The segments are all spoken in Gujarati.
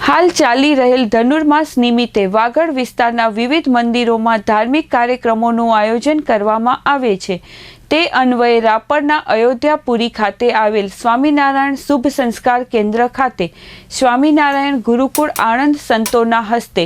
હાલ ચાલી રહેલ ધનુર્માસ નિમિત્તે વાગડ વિસ્તારના વિવિધ મંદિરોમાં ધાર્મિક કાર્યક્રમોનું આયોજન કરવામાં આવે છે। તે અન્વયે રાપરના અયોધ્યાપુરી ખાતે આવેલ સ્વામિનારાયણ શુભ સંસ્કાર કેન્દ્ર ખાતે સ્વામિનારાયણ ગુરુકુળ આણંદ સંતોના હસ્તે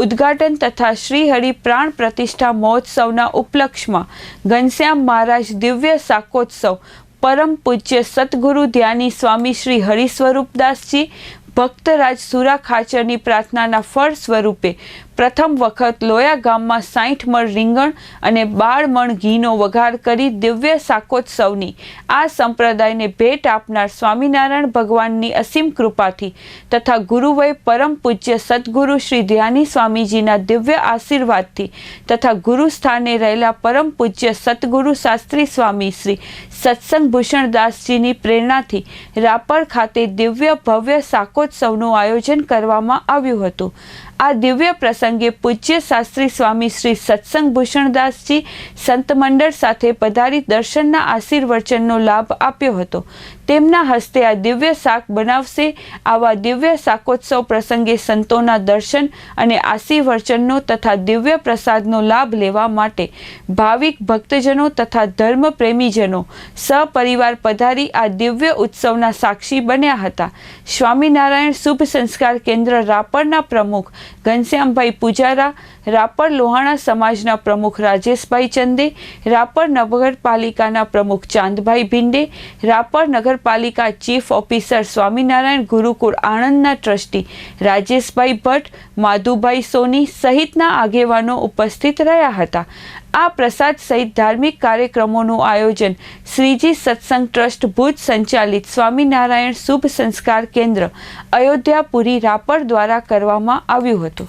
ઉદ્ઘાટન તથા શ્રીહરિ પ્રાણ પ્રતિષ્ઠા મહોત્સવના ઉપલક્ષમાં ઘનશ્યામ મહારાજ દિવ્ય શાકોત્સવ પરમ પૂજ્ય સતગુરુ ધ્યાની સ્વામી શ્રી હરિસ્વરૂપદાસજી ભક્તરાજ સુરા ખાચરની પ્રાર્થનાના ફળ સ્વરૂપે પ્રથમ વખત લોયા ગામમાં 60 મણ રીંગણ અને 12 મણ ઘીનો વઘાર કરી દિવ્ય શાકોત્સવની આ સંપ્રદાયને ભેટ આપનાર સ્વામિનારાયણ ભગવાનની અસીમ કૃપાથી તથા ગુરુવય પરમ પૂજ્ય સદગુરુ શ્રી ધ્યાની સ્વામીજીના દિવ્ય આશીર્વાદથી તથા ગુરુ સ્થાને રહેલા પરમ પૂજ્ય સતગુરુ શાસ્ત્રી સ્વામી શ્રી સત્સંગ ભૂષણદાસજીની પ્રેરણાથી રાપર ખાતે દિવ્ય ભવ્ય શાકોત્સવનું આયોજન કરવામાં આવ્યું હતું। આ દિવ્ય પ્રસંગે પૂજ્ય શાસ્ત્રી સ્વામી શ્રી સત્સંગ ભૂષણદાસજી સંત મંડળ સાથે પધારી દર્શનના આશીર્વચનનો લાભ આપ્યો હતો। તેમના હસ્તે આ દિવ્ય શાક બનાવશે। આવા દિવ્ય શાકોત્સવ પ્રસંગે સંતોના દર્શન અને આશીર્વચનનો તથા દિવ્ય પ્રસાદનો લાભ લેવા માટે ભાવિક ભક્તજનો તથા ધર્મ પ્રેમીજનો સપરિવાર પધારી આ દિવ્ય ઉત્સવના સાક્ષી બન્યા હતા। સ્વામિનારાયણ શુભ સંસ્કાર કેન્દ્ર રાપરના પ્રમુખ ઘનશ્યામભાઈ પૂજારા, રાપર લોહાણા સમાજના પ્રમુખ રાજેશભાઈ ચંદે, રાપર નગરપાલિકાના પ્રમુખ ચાંદભાઈ ભિંડે, રાપર નગરપાલિકા ચીફ ઓફિસર સ્વામિનારાયણ ગુરુકુળ આણંદના ટ્રસ્ટી રાજેશભાઈ ભટ્ટ, માધુભાઈ સોની સહિતના આગેવાનો ઉપસ્થિત રહ્યા હતા। આ પ્રસાદ સહિત ધાર્મિક કાર્યક્રમોનું આયોજન શ્રીજી સત્સંગ ટ્રસ્ટ ભુજ સંચાલિત સ્વામિનારાયણ શુભ સંસ્કાર કેન્દ્ર અયોધ્યાપુરી રાપર દ્વારા કરવામાં આવ્યું હતું।